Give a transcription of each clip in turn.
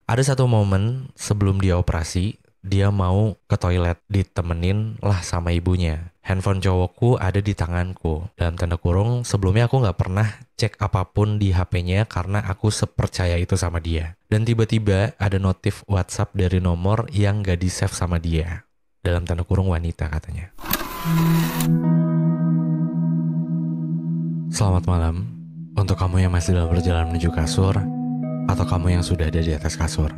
Ada satu momen sebelum dia operasi, dia mau ke toilet, ditemenin lah sama ibunya. Handphone cowokku ada di tanganku. Dalam tanda kurung, sebelumnya aku nggak pernah cek apapun di HP-nya karena aku sepercaya itu sama dia. Dan tiba-tiba ada notif WhatsApp dari nomor yang nggak di-save sama dia. Dalam tanda kurung wanita katanya. Selamat malam untuk kamu yang masih dalam perjalanan menuju kasur atau kamu yang sudah ada di atas kasur.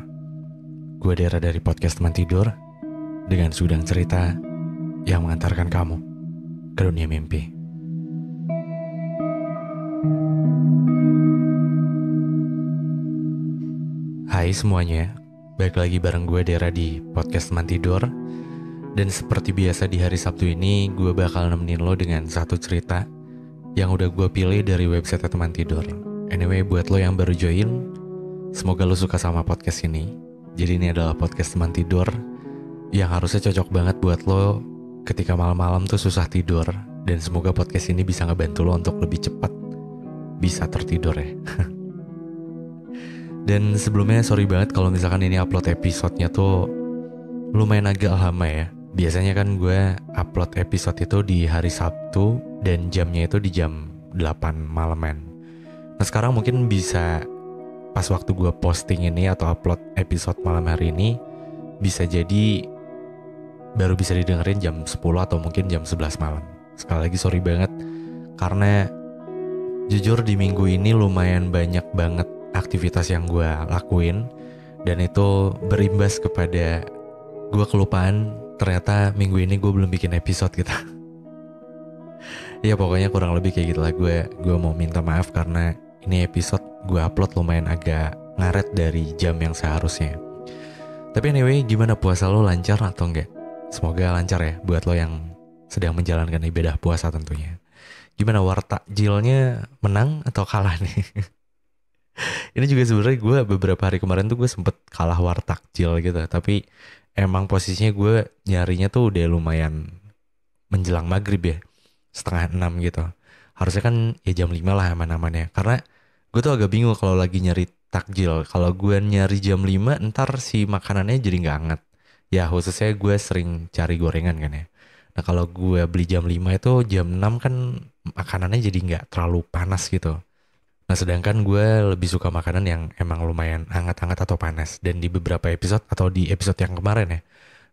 Gue Dera dari podcast teman tidur dengan sudang cerita yang mengantarkan kamu ke dunia mimpi. Hai semuanya, balik lagi bareng gue Dera di podcast teman tidur. Dan seperti biasa di hari Sabtu ini, gue bakal nemenin lo dengan satu cerita yang udah gue pilih dari website teman tidur. Anyway, buat lo yang baru join, semoga lo suka sama podcast ini. Jadi ini adalah podcast teman tidur yang harusnya cocok banget buat lo ketika malam-malam tuh susah tidur. Dan semoga podcast ini bisa ngebantu lo untuk lebih cepat bisa tertidur ya. Dan sebelumnya sorry banget kalau misalkan ini upload episodenya tuh lumayan agak lama ya. Biasanya kan gue upload episode itu di hari Sabtu dan jamnya itu di jam 8 malaman. Nah sekarang mungkin bisa pas waktu gue posting ini atau upload episode malam hari ini bisa jadi baru bisa didengerin jam 10 atau mungkin jam 11 malam. Sekali lagi sorry banget karena jujur di minggu ini lumayan banyak banget aktivitas yang gue lakuin dan itu berimbas kepada gue kelupaan ternyata minggu ini gue belum bikin episode gitu. Ya pokoknya kurang lebih kayak gitu lah. Gue mau minta maaf karena ini episode gue upload lumayan agak ngaret dari jam yang seharusnya. Tapi anyway, gimana puasa lo, lancar atau enggak? Semoga lancar ya buat lo yang sedang menjalankan ibadah puasa tentunya. Gimana wartakjilnya, menang atau kalah nih? Ini juga sebenarnya gue beberapa hari kemarin tuh gue sempet kalah wartakjil gitu. Tapi emang posisinya gue nyarinya tuh udah lumayan menjelang maghrib ya, 5:30 gitu. Harusnya kan ya jam 5 lah aman-amannya. Karena gue tuh agak bingung kalau lagi nyari takjil. Kalau gue nyari jam 5 ntar si makanannya jadi gak hangat. Ya khususnya gue sering cari gorengan kan ya. Nah kalau gue beli jam 5 itu jam 6 kan makanannya jadi gak terlalu panas gitu. Nah sedangkan gue lebih suka makanan yang emang lumayan hangat-hangat atau panas. Dan di beberapa episode atau di episode yang kemarin ya,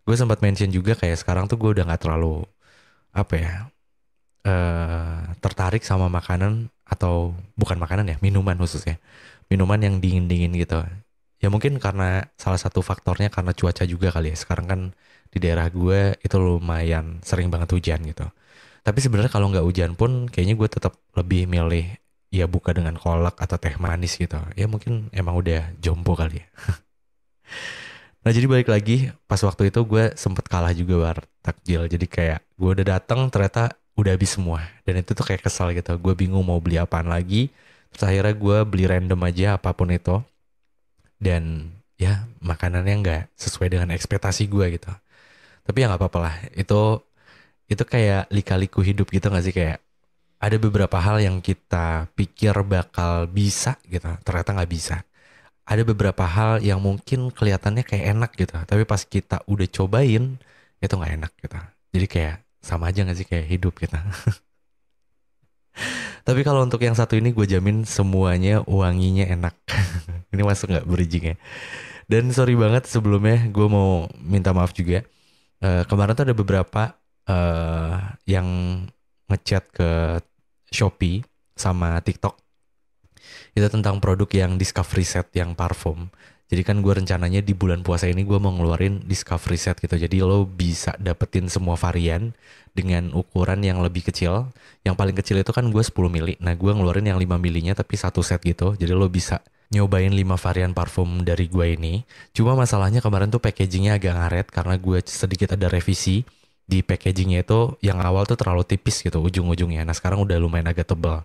gue sempat mention juga kayak sekarang tuh gue udah gak terlalu tertarik sama makanan atau bukan makanan ya, minuman khususnya. Minuman yang dingin-dingin gitu. Ya mungkin karena salah satu faktornya karena cuaca juga kali ya. Sekarang kan di daerah gue itu lumayan sering banget hujan gitu. Tapi sebenarnya kalau nggak hujan pun kayaknya gue tetap lebih milih ya buka dengan kolak atau teh manis gitu. Ya mungkin emang udah jompo kali ya. Nah jadi balik lagi pas waktu itu gue sempet kalah juga war takjil. Jadi kayak gue udah datang ternyata udah habis semua. Dan itu tuh kayak kesal gitu. Gue bingung mau beli apaan lagi. Terus akhirnya gue beli random aja apapun itu. Dan ya makanannya nggak sesuai dengan ekspektasi gue gitu. Tapi ya nggak apa-apa lah. Itu kayak lika-liku hidup gitu nggak sih, kayak ada beberapa hal yang kita pikir bakal bisa gitu, ternyata nggak bisa. Ada beberapa hal yang mungkin kelihatannya kayak enak gitu, tapi pas kita udah cobain itu nggak enak gitu. Jadi kayak sama aja nggak sih kayak hidup kita. Tapi kalau untuk yang satu ini gue jamin semuanya wanginya enak. Ini masuk nggak bridgingnya? Dan sorry banget sebelumnya gue mau minta maaf juga. Kemarin tuh ada beberapa yang ngechat ke Shopee sama TikTok itu tentang produk yang Discovery Set yang parfum. Jadi kan gue rencananya di bulan puasa ini gue mau ngeluarin Discovery Set gitu. Jadi lo bisa dapetin semua varian dengan ukuran yang lebih kecil. Yang paling kecil itu kan gue 10 mili. Nah gue ngeluarin yang 5 milinya tapi satu set gitu. Jadi lo bisa nyobain 5 varian parfum dari gue ini. Cuma masalahnya kemarin tuh packagingnya agak ngaret karena gue sedikit ada revisi. Di packagingnya itu yang awal tuh terlalu tipis gitu ujung-ujungnya. Nah sekarang udah lumayan agak tebal.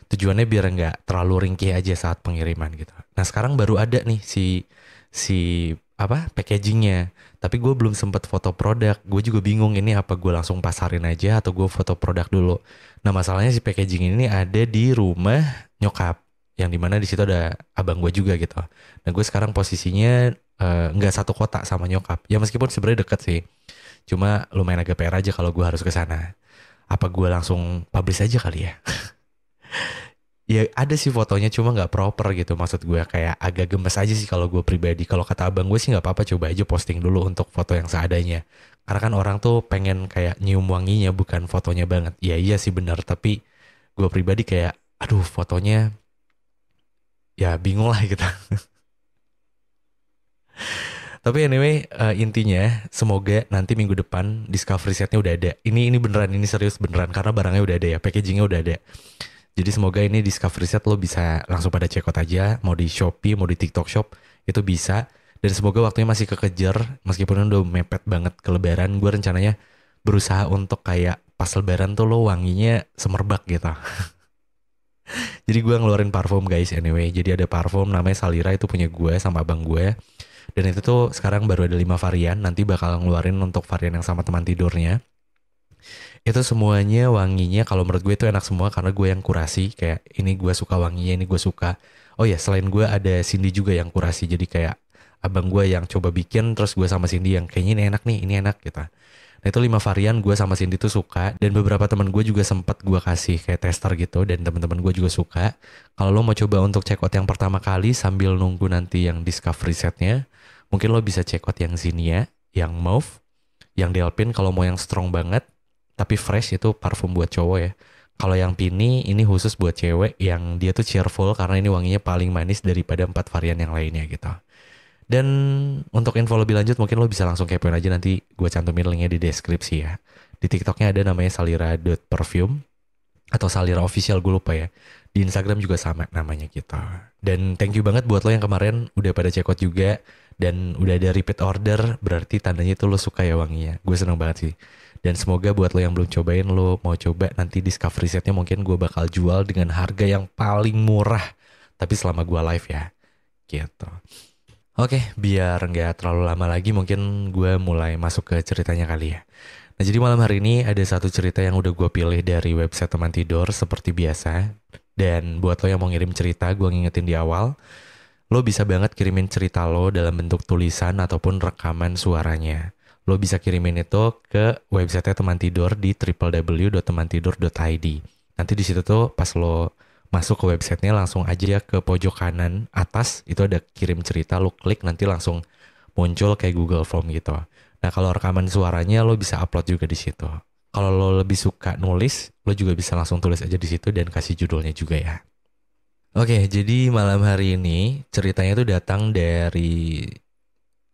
Tujuannya biar nggak terlalu ringkih aja saat pengiriman gitu. Nah sekarang baru ada nih si packagingnya. Tapi gue belum sempet foto produk. Gue juga bingung ini apa gue langsung pasarin aja atau gue foto produk dulu. Nah masalahnya si packaging ini ada di rumah nyokap. yang dimana di situ ada abang gue juga gitu. Nah gue sekarang posisinya nggak satu kota sama nyokap. Ya meskipun sebenarnya deket sih. Cuma lumayan agak PR aja kalau gue harus ke sana. Apa gue langsung publish aja kali ya? Ya ada sih fotonya cuma nggak proper gitu. Maksud gue kayak agak gemes aja sih kalau gue pribadi. Kalau kata abang gue sih nggak apa-apa, coba aja posting dulu untuk foto yang seadanya. Karena kan orang tuh pengen kayak nyium wanginya bukan fotonya banget. Ya iya sih benar, tapi gue pribadi kayak aduh fotonya ya bingung lah gitu. Tapi anyway, intinya semoga nanti minggu depan Discovery setnya udah ada. Ini beneran, ini serius beneran karena barangnya udah ada ya, packagingnya udah ada. Jadi semoga ini Discovery set lo bisa langsung pada check out aja, mau di Shopee, mau di TikTok Shop, itu bisa. Dan semoga waktunya masih kekejar, meskipun udah mepet banget ke Lebaran, gue rencananya berusaha untuk kayak pas Lebaran tuh lo wanginya semerbak gitu. Jadi gue ngeluarin parfum guys anyway. Jadi ada parfum namanya Salira, itu punya gue sama abang gue. Dan itu tuh sekarang baru ada 5 varian. Nanti bakal ngeluarin untuk varian yang sama teman tidurnya. Itu semuanya wanginya kalau menurut gue itu enak semua karena gue yang kurasi. Kayak ini gue suka wanginya, ini gue suka. Oh ya selain gue ada Cindy juga yang kurasi. Jadi kayak abang gue yang coba bikin, terus gue sama Cindy yang kayaknya ini enak nih, ini enak gitu. Nah itu 5 varian gue sama Cindy tuh suka. Dan beberapa teman gue juga sempat gue kasih kayak tester gitu. Dan teman-teman gue juga suka. Kalau lo mau coba untuk check out yang pertama kali sambil nunggu nanti yang Discovery setnya, mungkin lo bisa check out yang Zinnia, yang Mauve, yang Delphin kalau mau yang strong banget. Tapi fresh itu parfum buat cowok ya. Kalau yang Pini ini khusus buat cewek yang dia tuh cheerful karena ini wanginya paling manis daripada 4 varian yang lainnya gitu. Dan untuk info lebih lanjut mungkin lo bisa langsung kepoin aja, nanti gue cantumin linknya di deskripsi ya. Di TikToknya ada namanya salira.perfume atau Salira official, gue lupa ya. Di Instagram juga sama namanya gitu. Dan thank you banget buat lo yang kemarin udah pada check out juga. Dan udah ada repeat order, berarti tandanya itu lo suka ya wanginya. Gue seneng banget sih. Dan semoga buat lo yang belum cobain, lo mau coba nanti Discovery setnya mungkin gue bakal jual dengan harga yang paling murah. Tapi selama gue live ya. Gitu. Oke, biar nggak terlalu lama lagi mungkin gue mulai masuk ke ceritanya kali ya. Nah jadi malam hari ini ada satu cerita yang udah gue pilih dari website teman tidur seperti biasa. Dan buat lo yang mau ngirim cerita, gue ngingetin di awal, lo bisa banget kirimin cerita lo dalam bentuk tulisan ataupun rekaman suaranya. Lo bisa kirimin itu ke website teman tidur di www.temantidur.id. Nanti di situ tuh pas lo masuk ke websitenya langsung aja ke pojok kanan atas itu ada kirim cerita, lo klik nanti langsung muncul kayak Google Form gitu. Nah kalau rekaman suaranya lo bisa upload juga di situ. Kalau lo lebih suka nulis, lo juga bisa langsung tulis aja di situ dan kasih judulnya juga ya. Oke, jadi malam hari ini ceritanya itu datang dari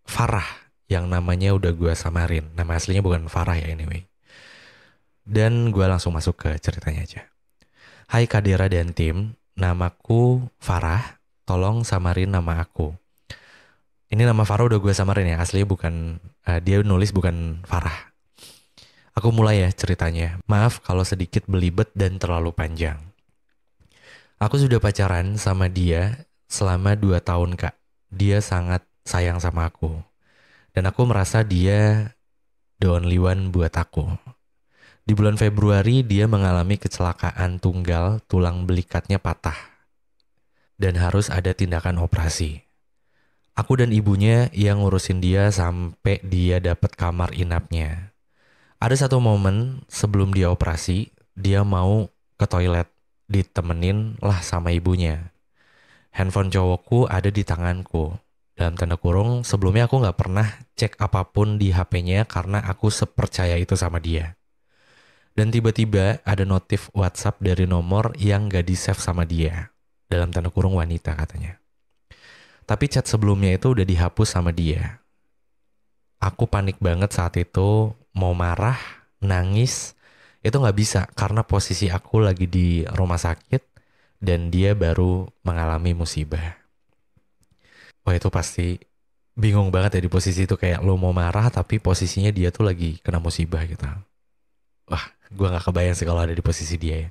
Farah yang namanya udah gue samarin. Nama aslinya bukan Farah ya anyway. Dan gue langsung masuk ke ceritanya aja. Hai Kadera dan tim, namaku Farah, tolong samarin nama aku. Ini nama Farah udah gue samarin ya, aslinya bukan, dia nulis bukan Farah. Aku mulai ya ceritanya, maaf kalau sedikit belibet dan terlalu panjang. Aku sudah pacaran sama dia selama 2 tahun kak, dia sangat sayang sama aku. Dan aku merasa dia the only one buat aku. Di bulan Februari dia mengalami kecelakaan tunggal, tulang belikatnya patah. Dan harus ada tindakan operasi. Aku dan ibunya yang ngurusin dia sampai dia dapat kamar inapnya. Ada satu momen sebelum dia operasi, dia mau ke toilet, ditemenin lah sama ibunya. Handphone cowokku ada di tanganku. Dalam tanda kurung, sebelumnya aku gak pernah cek apapun di HP-nya karena aku sepercaya itu sama dia. Dan tiba-tiba ada notif WhatsApp dari nomor yang gak di-save sama dia. Dalam tanda kurung wanita katanya. Tapi chat sebelumnya itu udah dihapus sama dia. Aku panik banget saat itu, mau marah, nangis. Itu gak bisa karena posisi aku lagi di rumah sakit dan dia baru mengalami musibah. Wah itu pasti bingung banget ya di posisi itu, kayak lo mau marah tapi posisinya dia tuh lagi kena musibah gitu. Wah, gue gak kebayang sih kalau ada di posisi dia ya.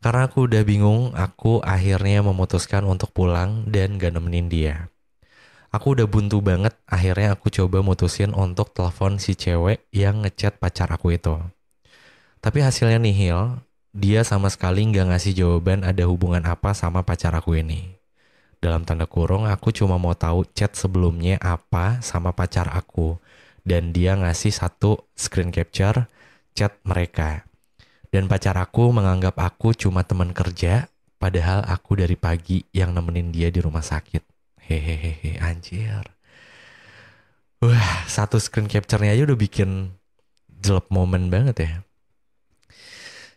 Karena aku udah bingung, aku akhirnya memutuskan untuk pulang dan gak nemenin dia. Aku udah buntu banget, akhirnya aku coba mutusin untuk telepon si cewek yang ngechat pacar aku itu. Tapi hasilnya nihil, dia sama sekali nggak ngasih jawaban ada hubungan apa sama pacar aku ini. Dalam tanda kurung, aku cuma mau tahu chat sebelumnya apa sama pacar aku. Dan dia ngasih satu screen capture chat mereka. Dan pacar aku menganggap aku cuma teman kerja, padahal aku dari pagi yang nemenin dia di rumah sakit. Hehehe, anjir. Wah, satu screen capture-nya aja udah bikin jelek momen banget ya.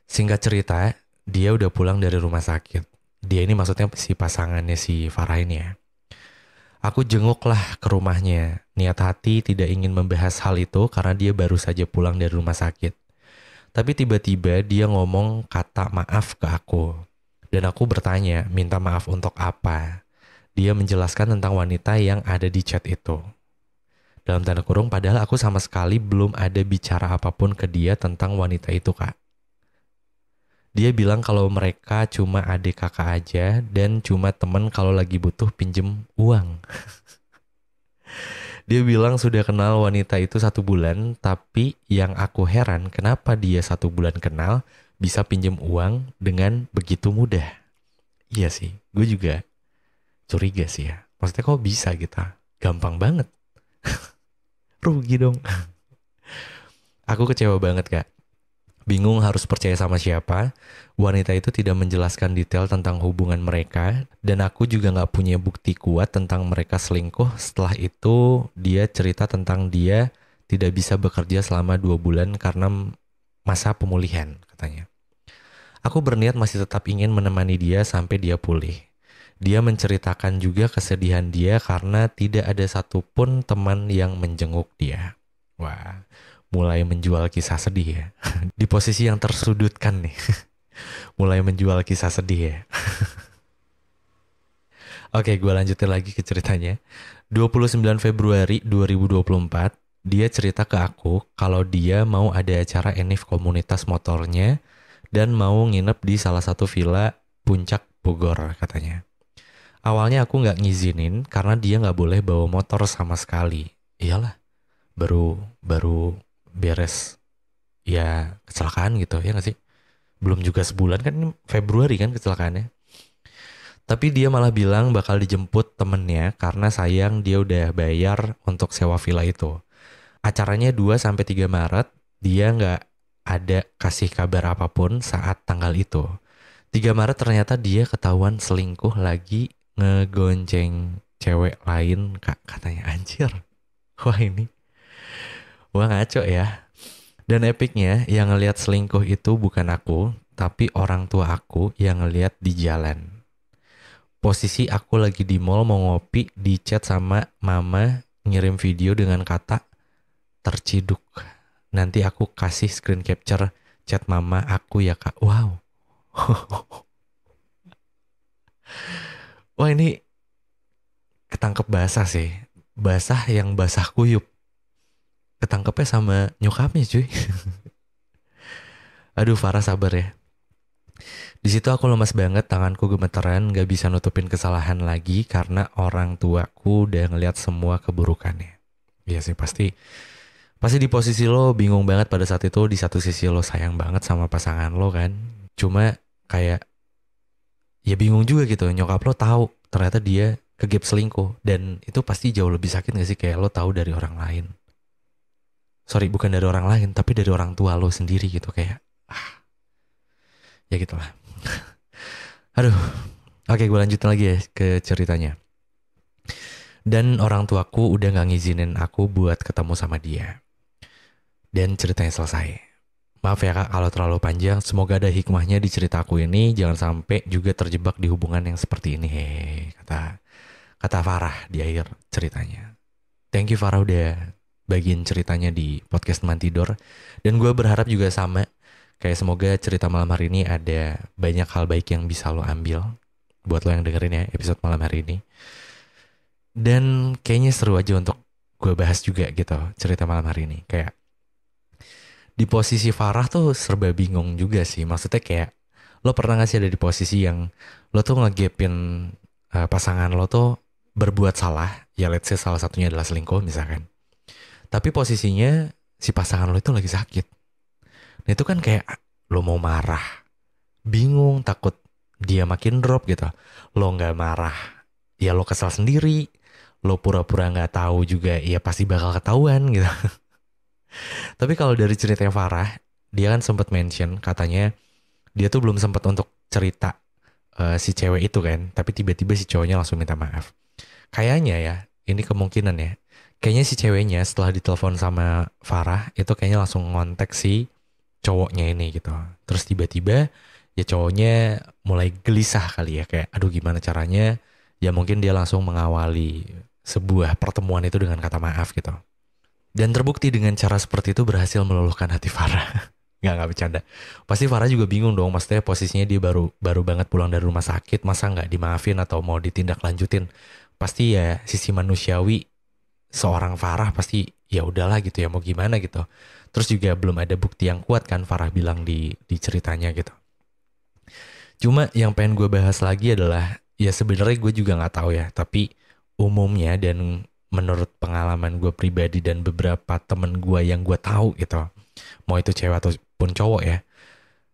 Singkat cerita, dia udah pulang dari rumah sakit. Dia ini maksudnya si pasangannya si Farah ini ya. Aku jenguklah ke rumahnya. Niat hati tidak ingin membahas hal itu karena dia baru saja pulang dari rumah sakit. Tapi tiba-tiba dia ngomong kata maaf ke aku. Dan aku bertanya, minta maaf untuk apa? Dia menjelaskan tentang wanita yang ada di chat itu. Dalam tanda kurung, padahal aku sama sekali belum ada bicara apapun ke dia tentang wanita itu, Kak. Dia bilang kalau mereka cuma adik kakak aja dan cuma temen kalau lagi butuh pinjem uang. Dia bilang sudah kenal wanita itu 1 bulan, tapi yang aku heran kenapa dia 1 bulan kenal bisa pinjem uang dengan begitu mudah. Iya sih, gue juga curiga sih ya. Maksudnya kok bisa gitu? Gampang banget. Rugi dong. Aku kecewa banget, Kak. Bingung harus percaya sama siapa. Wanita itu tidak menjelaskan detail tentang hubungan mereka. Dan aku juga gak punya bukti kuat tentang mereka selingkuh. Setelah itu dia cerita tentang dia tidak bisa bekerja selama 2 bulan karena masa pemulihan katanya. Aku berniat masih tetap ingin menemani dia sampai dia pulih. Dia menceritakan juga kesedihan dia karena tidak ada satupun teman yang menjenguk dia. Wah, mulai menjual kisah sedih ya. Di posisi yang tersudutkan nih. Mulai menjual kisah sedih ya. Oke, gue lanjutin lagi ke ceritanya. 29 Februari 2024, dia cerita ke aku kalau dia mau ada acara enif komunitas motornya dan mau nginep di salah satu villa Puncak Bogor katanya. Awalnya aku nggak ngizinin karena dia nggak boleh bawa motor sama sekali. Iyalah, baru beres ya kecelakaan gitu ya nggak sih? Belum juga sebulan kan, ini Februari kan kecelakaannya. Tapi dia malah bilang bakal dijemput temennya karena sayang dia udah bayar untuk sewa villa itu. Acaranya 2-3 Maret, dia nggak ada kasih kabar apapun saat tanggal itu. 3 Maret ternyata dia ketahuan selingkuh lagi ngegonceng cewek lain, Kak, katanya. Anjir. Wah ngaco ya. Dan epicnya yang ngelihat selingkuh itu bukan aku, tapi orang tua aku yang ngelihat di jalan. Posisi aku lagi di mall mau ngopi, di chat sama mama, ngirim video dengan kata terciduk. Nanti aku kasih screen capture chat mama aku ya, Kak. Wow. Wah, ini ketangkep basah sih. Basah yang basah kuyup. Ketangkepnya sama nyokapnya, cuy. Aduh, Farah sabar ya. Di situ aku lemas banget, tanganku gemeteran, gak bisa nutupin kesalahan lagi karena orang tuaku udah ngeliat semua keburukannya. Iya sih, pasti di posisi lo bingung banget pada saat itu. Di satu sisi lo sayang banget sama pasangan lo kan. Cuma kayak ya bingung juga gitu. Nyokap lo tahu ternyata dia kegep selingkuh, dan itu pasti jauh lebih sakit gak sih kayak lo tahu dari orang lain. Sorry, bukan dari orang lain, tapi dari orang tua lo sendiri gitu kayak. Ya gitulah. Aduh. Oke, gue lanjutin lagi ya ke ceritanya. Dan orang tuaku udah gak ngizinin aku buat ketemu sama dia. Dan ceritanya selesai. Maaf ya Kak kalau terlalu panjang. Semoga ada hikmahnya di ceritaku ini. Jangan sampai juga terjebak di hubungan yang seperti ini. Hehehe, kata Farah di akhir ceritanya. Thank you Farah udah bagiin ceritanya di podcast teman tidur. Dan gue berharap juga sama. Kayak semoga cerita malam hari ini ada banyak hal baik yang bisa lo ambil. Buat lo yang dengerin ya episode malam hari ini. Dan kayaknya seru aja untuk gue bahas juga gitu cerita malam hari ini. Kayak di posisi Farah tuh serba bingung juga sih. Maksudnya kayak lo pernah gak sih ada di posisi yang lo tuh ngegepin pasangan lo tuh berbuat salah. Ya let's say salah satunya adalah selingkuh misalkan. Tapi posisinya si pasangan lo itu lagi sakit. Nah itu kan kayak lo mau marah, bingung, takut dia makin drop gitu. Lo nggak marah, ya lo kesal sendiri. Lo pura-pura nggak tahu juga, ya pasti bakal ketahuan gitu. Tapi kalau dari ceritanya Farah, dia kan sempat mention katanya dia tuh belum sempat untuk cerita si cewek itu kan, tapi tiba-tiba si cowoknya langsung minta maaf. Kayaknya ya, ini kemungkinan ya. Kayaknya si ceweknya setelah ditelepon sama Farah itu kayaknya langsung ngontek si cowoknya ini gitu. Terus tiba-tiba ya cowoknya mulai gelisah kali ya, kayak aduh gimana caranya. Ya mungkin dia langsung mengawali sebuah pertemuan itu dengan kata maaf gitu. Dan terbukti dengan cara seperti itu berhasil meluluhkan hati Farah. Nggak bercanda. Pasti Farah juga bingung dong, maksudnya posisinya dia baru baru banget pulang dari rumah sakit, masa nggak dimaafin atau mau ditindaklanjutin. Pasti ya sisi manusiawi seorang Farah pasti ya udahlah gitu ya, mau gimana gitu. Terus juga belum ada bukti yang kuat kan Farah bilang di ceritanya gitu. Cuma yang pengen gue bahas lagi adalah ya sebenarnya gue juga nggak tahu ya, tapi umumnya dan menurut pengalaman gue pribadi dan beberapa temen gue yang gue tahu gitu, mau itu cewek ataupun cowok ya,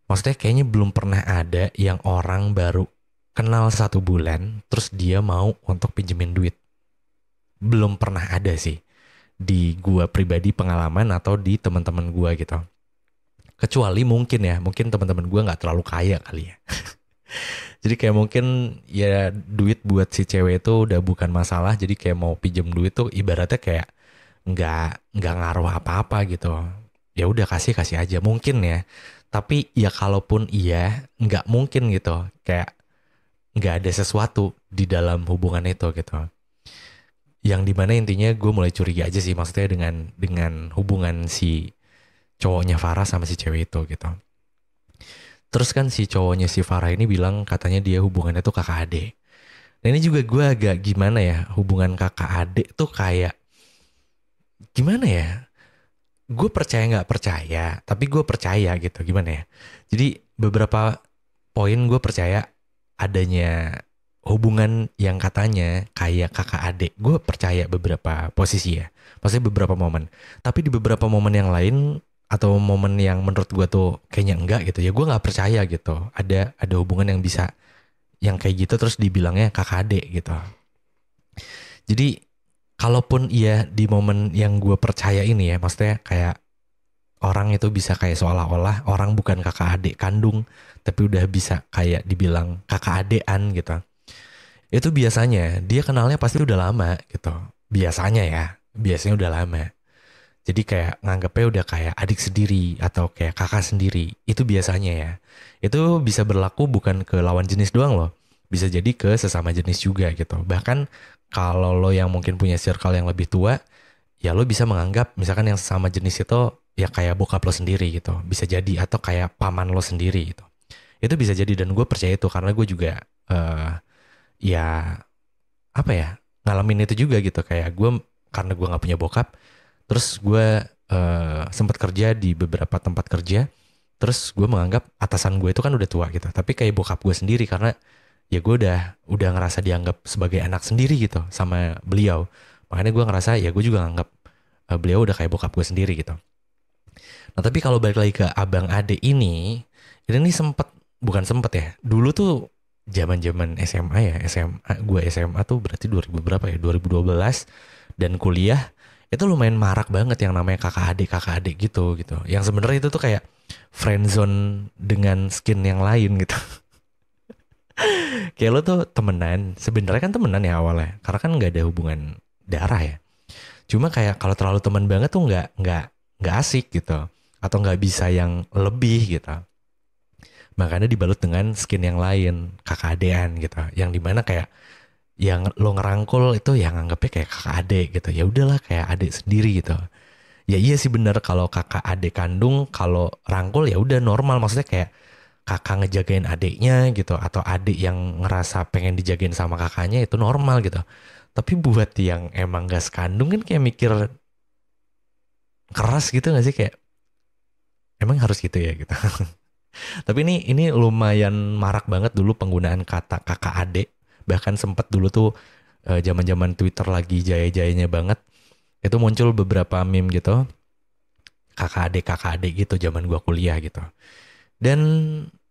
maksudnya kayaknya belum pernah ada yang orang baru kenal 1 bulan terus dia mau untuk pinjemin duit. Belum pernah ada sih di gue pribadi pengalaman atau di teman-teman gue gitu. Kecuali mungkin ya, mungkin teman-teman gue nggak terlalu kaya kali ya. Jadi kayak mungkin ya duit buat si cewek itu udah bukan masalah. Jadi kayak mau pinjem duit tuh ibaratnya kayak nggak ngaruh apa-apa gitu. Ya udah kasih kasih aja mungkin ya. Tapi ya kalaupun iya nggak mungkin gitu. Kayak nggak ada sesuatu di dalam hubungan itu gitu. Yang dimana intinya gue mulai curiga aja sih maksudnya dengan hubungan si cowoknya Farah sama si cewek itu gitu. Terus kan si cowoknya si Farah ini bilang katanya dia hubungannya tuh kakak adik. Nah ini juga gue agak gimana ya, hubungan kakak adik tuh kayak gimana ya? Gue percaya nggak percaya, tapi gue percaya gitu gimana ya? Jadi beberapa poin gue percaya adanya hubungan yang katanya kayak kakak adik. Gue percaya beberapa posisi ya, pasti beberapa momen. Tapi di beberapa momen yang lain atau momen yang menurut gue tuh kayaknya enggak gitu ya, gue nggak percaya gitu. Ada hubungan yang bisa yang kayak gitu terus dibilangnya kakak adik gitu. Jadi kalaupun iya di momen yang gue percaya ini ya, maksudnya kayak orang itu bisa kayak seolah-olah orang bukan kakak adik kandung, tapi udah bisa kayak dibilang kakak adean gitu. Itu biasanya dia kenalnya pasti udah lama gitu. Biasanya ya, biasanya udah lama. Jadi kayak nganggepnya udah kayak adik sendiri atau kayak kakak sendiri. Itu biasanya ya. Itu bisa berlaku bukan ke lawan jenis doang loh. Bisa jadi ke sesama jenis juga gitu. Bahkan kalau lo yang mungkin punya circle yang lebih tua, ya lo bisa menganggap misalkan yang sesama jenis itu ya kayak bokap lo sendiri gitu. Bisa jadi atau kayak paman lo sendiri gitu. Itu bisa jadi dan gue percaya itu karena gue juga ya apa ya ngalamin itu juga gitu. Kayak gue karena gue nggak punya bokap, terus gue sempat kerja di beberapa tempat kerja. Terus gue menganggap atasan gue itu kan udah tua gitu. Tapi kayak bokap gue sendiri karena ya gue udah ngerasa dianggap sebagai anak sendiri gitu sama beliau. Makanya gue ngerasa ya gue juga nganggap beliau udah kayak bokap gue sendiri gitu. Nah tapi kalau balik lagi ke abang ade ini sempet bukan sempet ya. Dulu tuh zaman-zaman SMA ya, SMA gue SMA tuh berarti 2000 berapa ya? 2012 dan kuliah itu lumayan marak banget yang namanya kakak adik gitu. Yang sebenarnya itu tuh kayak friendzone dengan skin yang lain gitu. Kayak lo tuh temenan, sebenarnya kan temenan ya awalnya, karena kan nggak ada hubungan darah ya. Cuma kayak kalau terlalu teman banget tuh nggak asik gitu, atau nggak bisa yang lebih gitu. Makanya dibalut dengan skin yang lain, kakak adean gitu, yang dimana kayak yang lo ngerangkul itu yang anggapnya kayak kakak adek gitu. Ya udahlah kayak adik sendiri gitu. Ya iya sih bener kalau kakak adik kandung kalau rangkul ya udah normal, maksudnya kayak kakak ngejagain adiknya gitu atau adik yang ngerasa pengen dijagain sama kakaknya itu normal gitu. Tapi buat yang emang gak sekandung kan kayak mikir keras gitu gak sih, kayak emang harus gitu ya gitu. Tapi ini lumayan marak banget dulu penggunaan kata kakak adik. Bahkan sempet dulu tuh zaman-zaman Twitter lagi jaya-jayanya banget. Itu muncul beberapa meme gitu. Kakak adik gitu zaman gua kuliah gitu. Dan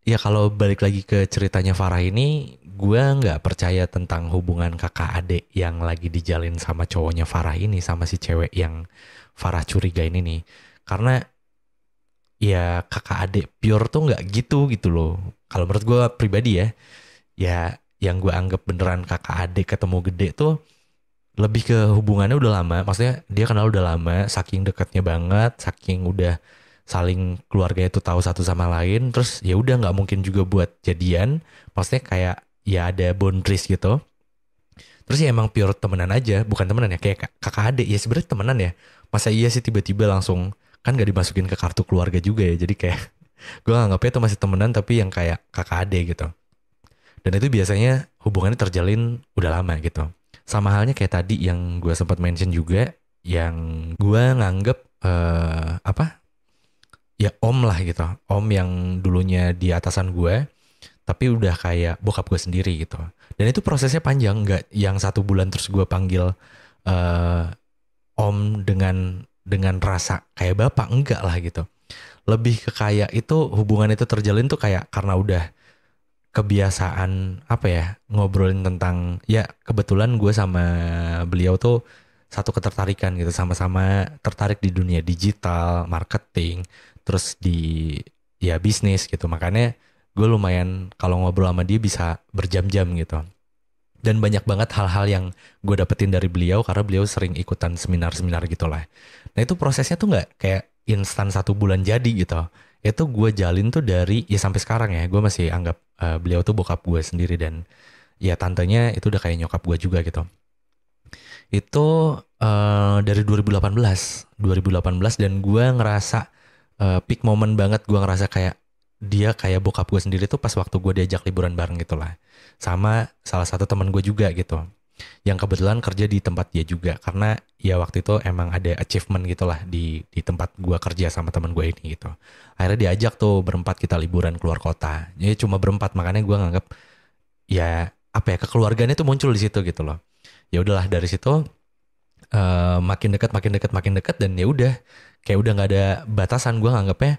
Ya kalau balik lagi ke ceritanya Farah ini, gue nggak percaya tentang hubungan kakak adik yang lagi dijalin sama cowoknya Farah ini, sama si cewek yang Farah curigain ini. Karena ya kakak adik pure tuh nggak gitu gitu loh. Kalau menurut gue pribadi ya, ya yang gue anggap beneran kakak adik ketemu gede tuh lebih ke hubungannya udah lama. Maksudnya dia kenal udah lama, saking dekatnya banget, saking udah saling keluarganya tuh tahu satu sama lain. Terus ya udah nggak mungkin juga buat jadian. Maksudnya kayak ya ada boundaries gitu. Terus ya emang pure temenan aja, bukan temenan ya kayak kakak adik ya sebenarnya temenan ya. Masa iya sih tiba-tiba langsung kan gak dimasukin ke kartu keluarga juga ya. Jadi kayak gue nganggapnya itu masih temenan tapi yang kayak kakak adik gitu. Dan itu biasanya hubungannya terjalin udah lama gitu. Sama halnya kayak tadi yang gue sempat mention juga, yang gue nganggep apa? Ya om lah gitu. Om yang dulunya di atasan gue, tapi udah kayak bokap gue sendiri gitu. Dan itu prosesnya panjang, nggak yang 1 bulan terus gue panggil eh, om dengan rasa kayak bapak, enggak lah gitu. Lebih ke kayak itu hubungan itu terjalin tuh kayak karena udah kebiasaan apa ya ngobrolin tentang ya kebetulan gue sama beliau tuh satu ketertarikan gitu, sama-sama tertarik di dunia digital marketing, terus di ya bisnis gitu. Makanya gue lumayan kalau ngobrol sama dia bisa berjam-jam gitu, dan banyak banget hal-hal yang gue dapetin dari beliau karena beliau sering ikutan seminar-seminar gitu lah. Nah itu prosesnya tuh nggak kayak instan 1 bulan jadi gitu. Itu gue jalin tuh dari ya sampai sekarang ya. Gue masih anggap beliau tuh bokap gue sendiri, dan ya tantenya itu udah kayak nyokap gue juga gitu. Itu dari 2018 dan gue ngerasa peak moment banget. Gue ngerasa kayak dia kayak bokap gue sendiri tuh pas waktu gue diajak liburan bareng gitu lah, sama salah satu teman gue juga gitu, yang kebetulan kerja di tempat dia juga, karena ya waktu itu emang ada achievement gitulah di tempat gue kerja sama teman gue ini gitu. Akhirnya diajak tuh berempat kita liburan keluar kota. Jadi cuma berempat, makanya gue nganggap ya apa ya kekeluargaannya tuh muncul di situ gitu loh. Ya udahlah dari situ makin dekat makin dekat makin dekat, dan ya udah kayak udah nggak ada batasan. Gue nganggapnya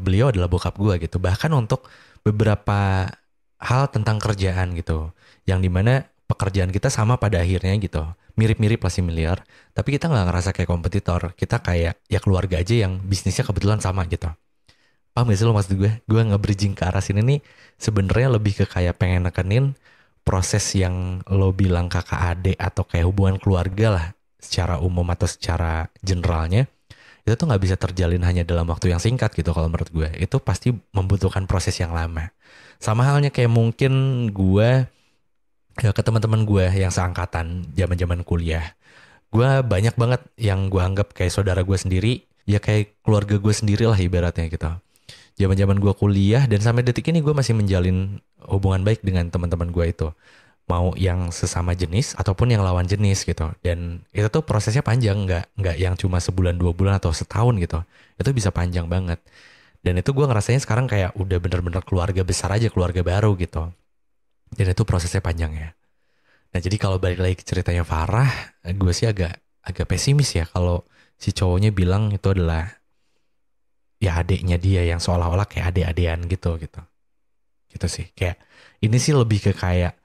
beliau adalah bokap gue gitu. Bahkan untuk beberapa hal tentang kerjaan gitu, yang dimana pekerjaan kita sama pada akhirnya gitu, mirip-mirip lah miliar, tapi kita nggak ngerasa kayak kompetitor. Kita kayak ya keluarga aja yang bisnisnya kebetulan sama gitu. Paham gak sih lo maksud gue? Gue nge-bridging ke arah sini nih sebenarnya lebih ke kayak pengen nekenin proses yang lo bilang kakak adik atau kayak hubungan keluarga lah secara umum atau secara generalnya, itu tuh nggak bisa terjalin hanya dalam waktu yang singkat gitu. Kalau menurut gue itu pasti membutuhkan proses yang lama. Sama halnya kayak mungkin gue ya, ke teman-teman gue yang seangkatan zaman-zaman kuliah, gue banyak banget yang gue anggap kayak saudara gue sendiri, ya kayak keluarga gue sendiri lah ibaratnya gitu. Zaman-zaman gue kuliah dan sampai detik ini gue masih menjalin hubungan baik dengan teman-teman gue itu, mau yang sesama jenis ataupun yang lawan jenis gitu. Dan itu tuh prosesnya panjang, nggak yang cuma 1 bulan 2 bulan atau setahun gitu. Itu bisa panjang banget. Dan itu gue ngerasanya sekarang kayak udah bener-bener keluarga besar aja, keluarga baru gitu. Dan itu prosesnya panjang ya. Nah jadi kalau balik lagi ke ceritanya Farah, gue sih agak agak pesimis ya kalau si cowoknya bilang itu adalah ya adiknya dia yang seolah-olah kayak adik-adian gitu gitu. Gitu sih. Kayak ini sih lebih ke kayak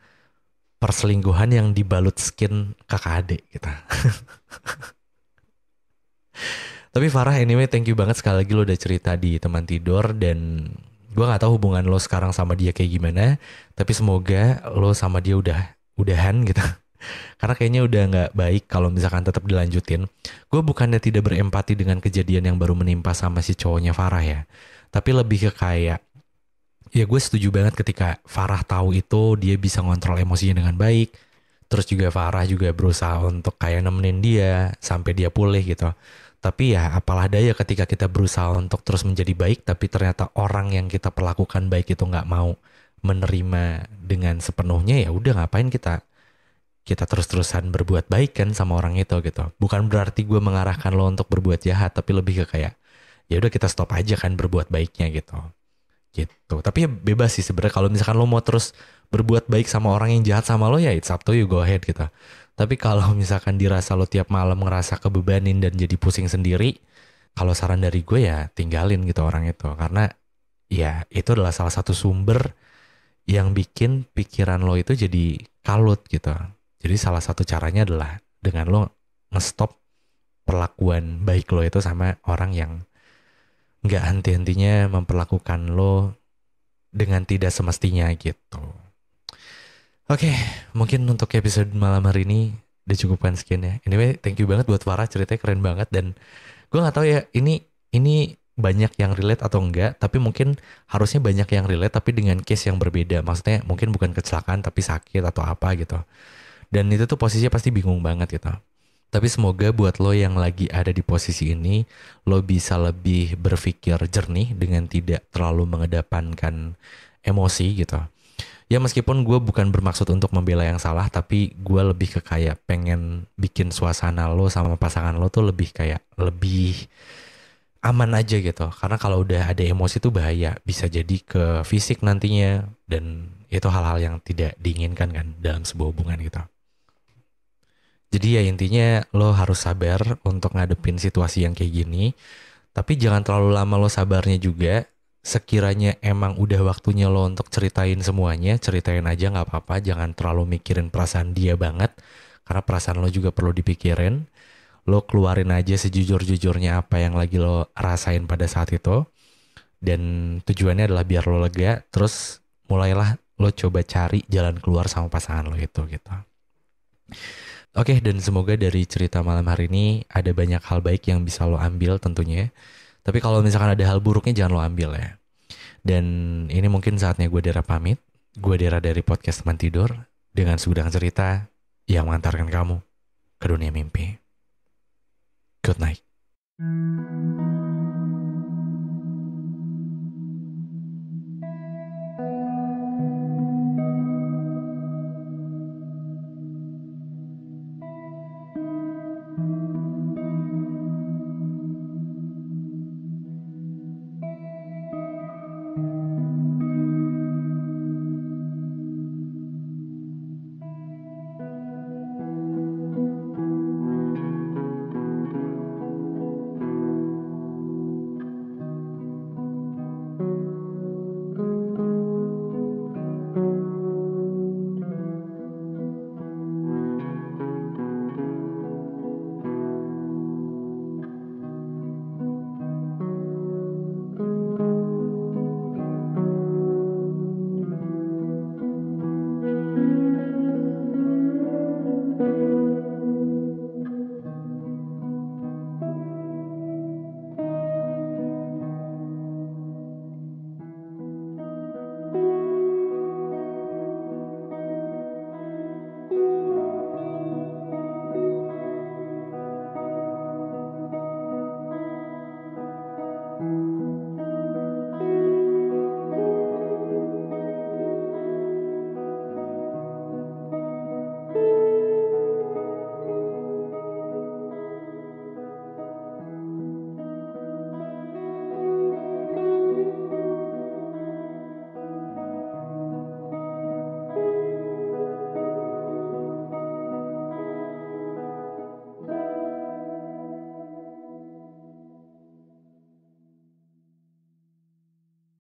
perselingkuhan yang dibalut skin kakak adik gitu. Tapi Farah anyway thank you banget sekali lagi lo udah cerita di teman tidur, dan gue nggak tahu hubungan lo sekarang sama dia kayak gimana, tapi semoga lo sama dia udahan gitu. Karena kayaknya udah nggak baik kalau misalkan tetap dilanjutin. Gue bukannya tidak berempati dengan kejadian yang baru menimpa sama si cowoknya Farah ya, tapi lebih ke kayak ya gue setuju banget ketika Farah tahu itu dia bisa ngontrol emosinya dengan baik. Terus juga Farah juga berusaha untuk kayak nemenin dia sampai dia pulih gitu. Tapi ya apalah daya ketika kita berusaha untuk terus menjadi baik, tapi ternyata orang yang kita perlakukan baik itu nggak mau menerima dengan sepenuhnya, ya udah ngapain kita kita terus-terusan berbuat baik kan sama orang itu gitu. Bukan berarti gue mengarahkan lo untuk berbuat jahat, tapi lebih ke kayak ya udah kita stop aja kan berbuat baiknya gitu. Gitu. Tapi ya bebas sih sebenarnya kalau misalkan lo mau terus berbuat baik sama orang yang jahat sama lo, ya it's up to you, go ahead gitu. Tapi kalau misalkan dirasa lo tiap malam ngerasa kebebanin dan jadi pusing sendiri, kalau saran dari gue ya tinggalin gitu orang itu. Karena ya itu adalah salah satu sumber yang bikin pikiran lo itu jadi kalut gitu. Jadi salah satu caranya adalah dengan lo ngestop perlakuan baik lo itu sama orang yang nggak henti-hentinya memperlakukan lo dengan tidak semestinya gitu. Oke, mungkin untuk episode malam hari ini dicukupkan sekian ya. Anyway, thank you banget buat Farah, ceritanya keren banget dan gue nggak tahu ya ini banyak yang relate atau enggak, tapi mungkin harusnya banyak yang relate tapi dengan case yang berbeda. Maksudnya mungkin bukan kecelakaan tapi sakit atau apa gitu. Dan itu tuh posisinya pasti bingung banget gitu. Tapi semoga buat lo yang lagi ada di posisi ini, lo bisa lebih berpikir jernih dengan tidak terlalu mengedepankan emosi gitu. Ya meskipun gue bukan bermaksud untuk membela yang salah, tapi gue lebih ke kayak pengen bikin suasana lo sama pasangan lo tuh lebih kayak lebih aman aja gitu. Karena kalau udah ada emosi tuh bahaya, bisa jadi ke fisik nantinya dan itu hal-hal yang tidak diinginkan kan dalam sebuah hubungan gitu. Jadi ya intinya lo harus sabar untuk ngadepin situasi yang kayak gini. Tapi jangan terlalu lama lo sabarnya juga. Sekiranya emang udah waktunya lo untuk ceritain semuanya, ceritain aja nggak apa-apa. Jangan terlalu mikirin perasaan dia banget. Karena perasaan lo juga perlu dipikirin. Lo keluarin aja sejujur-jujurnya apa yang lagi lo rasain pada saat itu. Dan tujuannya adalah biar lo lega. Terus mulailah lo coba cari jalan keluar sama pasangan lo itu gitu. Oke, dan semoga dari cerita malam hari ini ada banyak hal baik yang bisa lo ambil tentunya. Tapi kalau misalkan ada hal buruknya jangan lo ambil ya. Dan ini mungkin saatnya gue Dera pamit. Gue Dera dari podcast Teman Tidur dengan segudang cerita yang mengantarkan kamu ke dunia mimpi. Good night.